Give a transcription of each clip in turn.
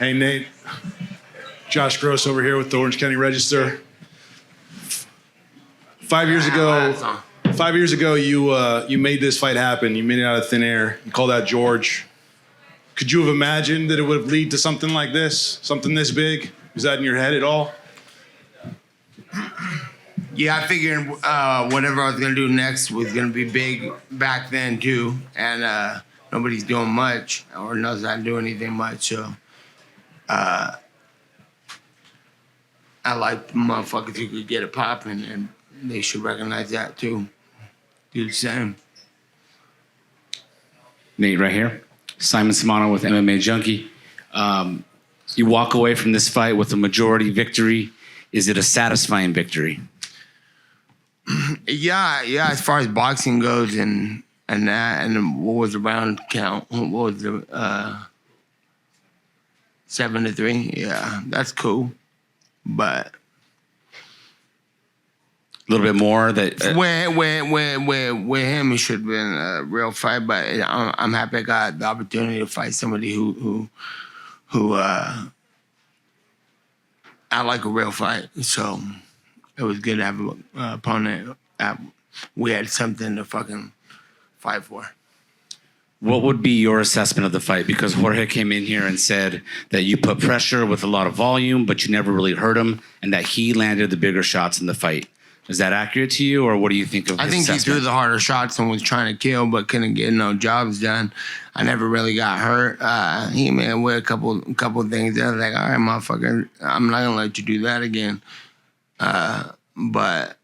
Hey, Nate. Josh Gross over here with the Orange County Register. 5 years ago, you made this fight happen. You made it out of thin air. You called out George. Could you have imagined that it would lead to something like this, something this big? Was that in your head at all? Yeah, I figured whatever I was gonna do next was gonna be big back then too, and nobody's doing much or knows how to do anything much. So I like motherfuckers who could get it popping, and they should recognize that too. Do the same. Nate, right here. Simon Simano with MMA Junkie. You walk away from this fight with a majority victory. Is it a satisfying victory? Yeah. As far as boxing goes, and that, and what was the round count? What was the 7-3? Yeah, that's cool, but A little bit more that with him, it should have been a real fight. But I'm happy I got the opportunity to fight somebody who I like a real fight. So it was good to have an opponent. We had something to fucking fight for. What would be your assessment of the fight? Because Jorge came in here and said that you put pressure with a lot of volume, but you never really hurt him, and that he landed the bigger shots in the fight. Is that accurate to you, or what do you think of his assessment? I think he threw the harder shots and was trying to kill, but couldn't get no jobs done. I never really got hurt. He made with a couple things. I was like, all right, motherfucker, I'm not gonna let you do that again. But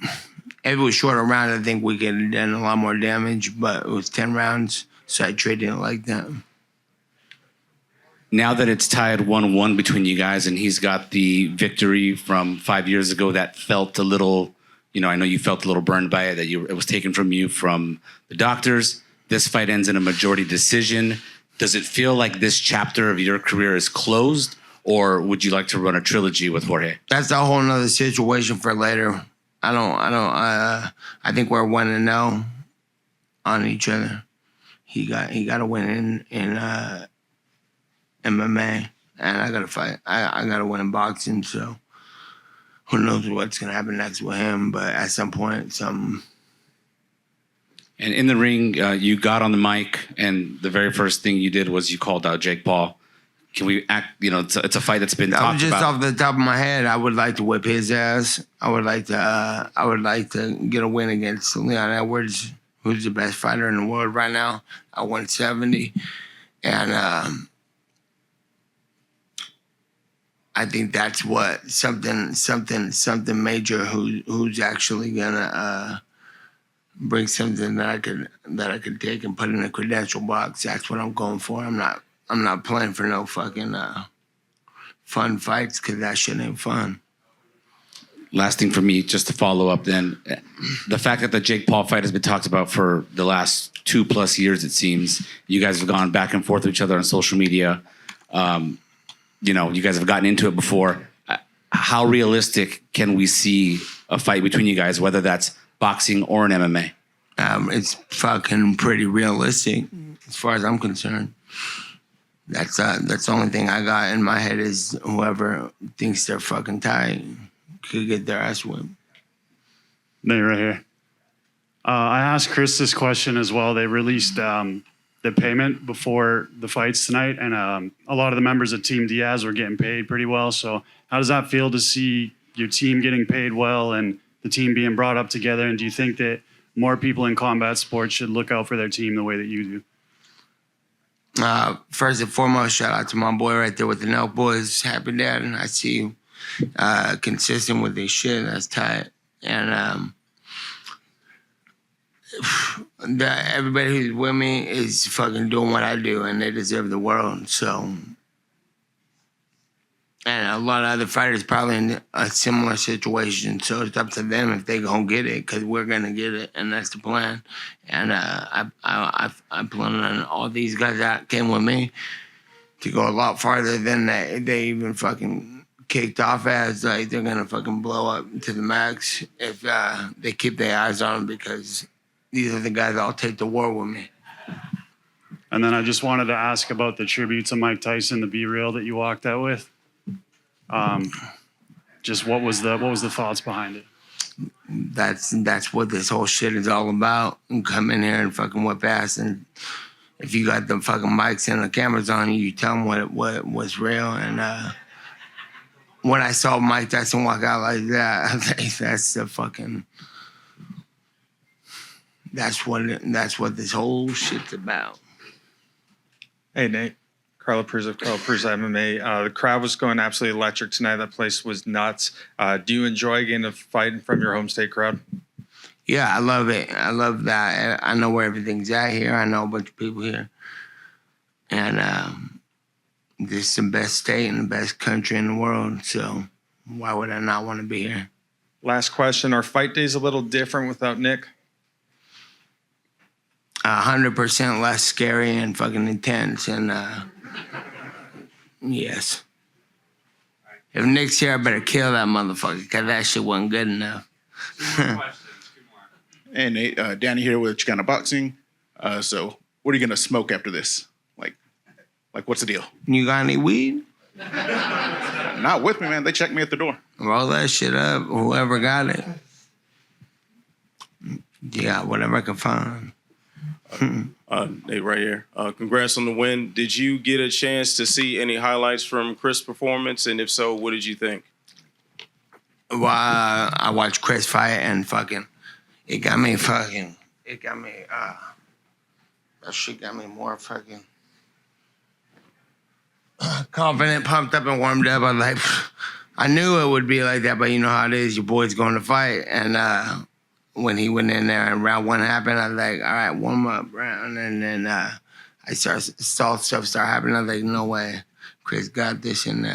if it was shorter round, I think we could have done a lot more damage. But it was 10 rounds, so I traded it like that. Now that it's tied 1-1 between you guys, and he's got the victory from 5 years ago that felt a little, I know you felt a little burned by it, that it was taken from you from the doctors. This fight ends in a majority decision. Does it feel like this chapter of your career is closed, or would you like to run a trilogy with Jorge? That's a whole nother situation for later. I think we're 1-0 on each other. He got to win in MMA, and I got to fight. I got to win in boxing, so who knows what's going to happen next with him, but at some point, something. And in the ring, you got on the mic, and the very first thing you did was you called out Jake Paul. Can we act, it's a fight that's been talked about. Just off the top of my head, I would like to whip his ass. I would like to get a win against Leon Edwards, who's the best fighter in the world right now at 170. And I think that's what something major who's actually gonna bring something that I could take and put in a credential box. That's what I'm going for. I'm not playing for no fucking fun fights, because that shit ain't fun. Last thing for me, just to follow up then, the fact that the Jake Paul fight has been talked about for the last 2+ years, it seems. You guys have gone back and forth with each other on social media. You guys have gotten into it before. How realistic can we see a fight between you guys, whether that's boxing or an MMA? It's fucking pretty realistic as far as I'm concerned. That's the only thing I got in my head is whoever thinks they're fucking tight could get their ass whipped. Nate, right here. I asked Chris this question as well. They released the payment before the fights tonight, and a lot of the members of Team Diaz were getting paid pretty well. So how does that feel to see your team getting paid well and the team being brought up together? And do you think that more people in combat sports should look out for their team the way that you do? First and foremost, shout out to my boy right there with the Nelk Boys. Happy Dad, and I see you consistent with this shit. That's tight. And everybody who's with me is fucking doing what I do, and they deserve the world. So, and a lot of other fighters probably in a similar situation. So it's up to them if they gonna get it, because we're gonna get it, and that's the plan. And I plan on all these guys that came with me to go a lot farther than they even fucking kicked off as. Like, they're gonna fucking blow up to the max if they keep their eyes on them, because these are the guys that'll take the war with me. And then I just wanted to ask about the tribute to Mike Tyson, the Be Real that you walked out with. Just what was the thoughts behind it? That's what this whole shit is all about. You come in here and fucking whip ass, and if you got the fucking mics and the cameras on you, you tell them what was real. And when I saw Mike Tyson walk out like that, I was like, that's what this whole shit's about. Hey, Nate. Carlo Peruz of Carlo Peruz MMA. The crowd was going absolutely electric tonight. That place was nuts. Do you enjoy getting a fight from your home state crowd? Yeah, I love it. I love that. I know where everything's at here. I know a bunch of people here. And this is the best state and the best country in the world. So why would I not want to be here? Last question. Are fight days a little different without Nick? 100% less scary and fucking intense. And yes. If Nick's here, I better kill that motherfucker because that shit wasn't good enough. Hey, Nate, Danny here with Chicana Boxing. So what are you going to smoke after this? Like, what's the deal? You got any weed? Not with me, man. They checked me at the door. Roll that shit up, whoever got it. Yeah, whatever I can find. Nate, right here. Congrats on the win. Did you get a chance to see any highlights from Chris' performance? And if so, what did you think? Well, I watched Chris fight and fucking, that shit got me more fucking confident, pumped up, and warmed up. I knew it would be like that, but you know how it is. Your boy's going to fight. And when he went in there and round one happened, I was like, all right, warm up round. And then I saw stuff start happening. I was like, no way. Chris got this. And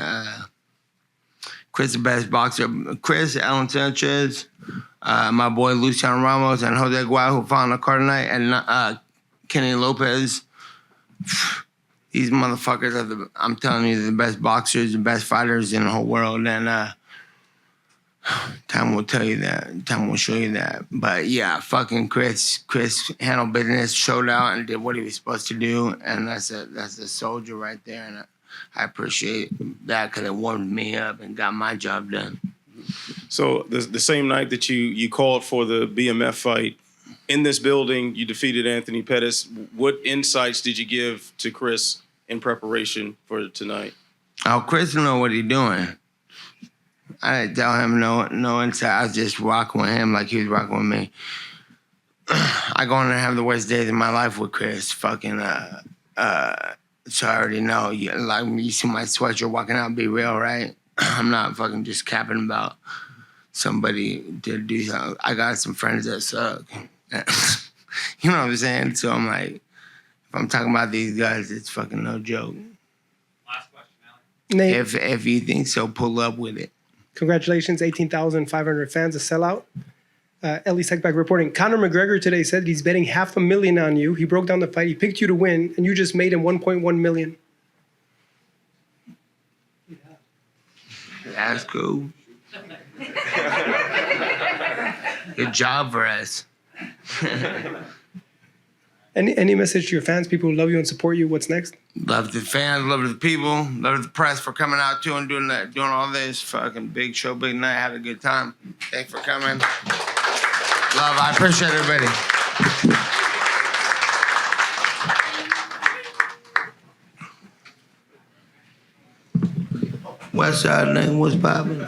Chris, the best boxer. Chris, Alan Sanchez, my boy Luciano Ramos, and Jose Guay, who fought on the card tonight, and Kenny Lopez. These motherfuckers are I'm telling you, the best boxers, the best fighters in the whole world. And time will tell you that. Time will show you that. But yeah, fucking Chris handled business, showed out, and did what he was supposed to do. And that's a soldier right there. And I appreciate that because it warmed me up and got my job done. So the same night that you called for the BMF fight, in this building, you defeated Anthony Pettis. What insights did you give to Chris in preparation for tonight? Oh, Chris know what he's doing. I didn't tell him no insight. I was just rocking with him like he was rocking with me. I go in there and have the worst days of my life with Chris. Fucking, so I already know. You see my sweatshirt walking out, Be Real, right? I'm not fucking just capping about somebody to do something. I got some friends that suck. You know what I'm saying? So I'm like, if I'm talking about these guys, it's fucking no joke. Last question, Alex. Nate, if you think so, pull up with it. Congratulations, 18,500 fans, a sellout. Ellie Seckback reporting. Conor McGregor today said he's betting $500,000 on you. He broke down the fight. He picked you to win, and you just made him $1.1 million. That's cool. Good job for us. Any message to your fans, people who love you and support you? What's next? Love the fans, love the people, love the press for coming out too and doing all this. Fucking big show, big night. Had a good time. Thanks for coming. Love, I appreciate everybody. West Side name was popping.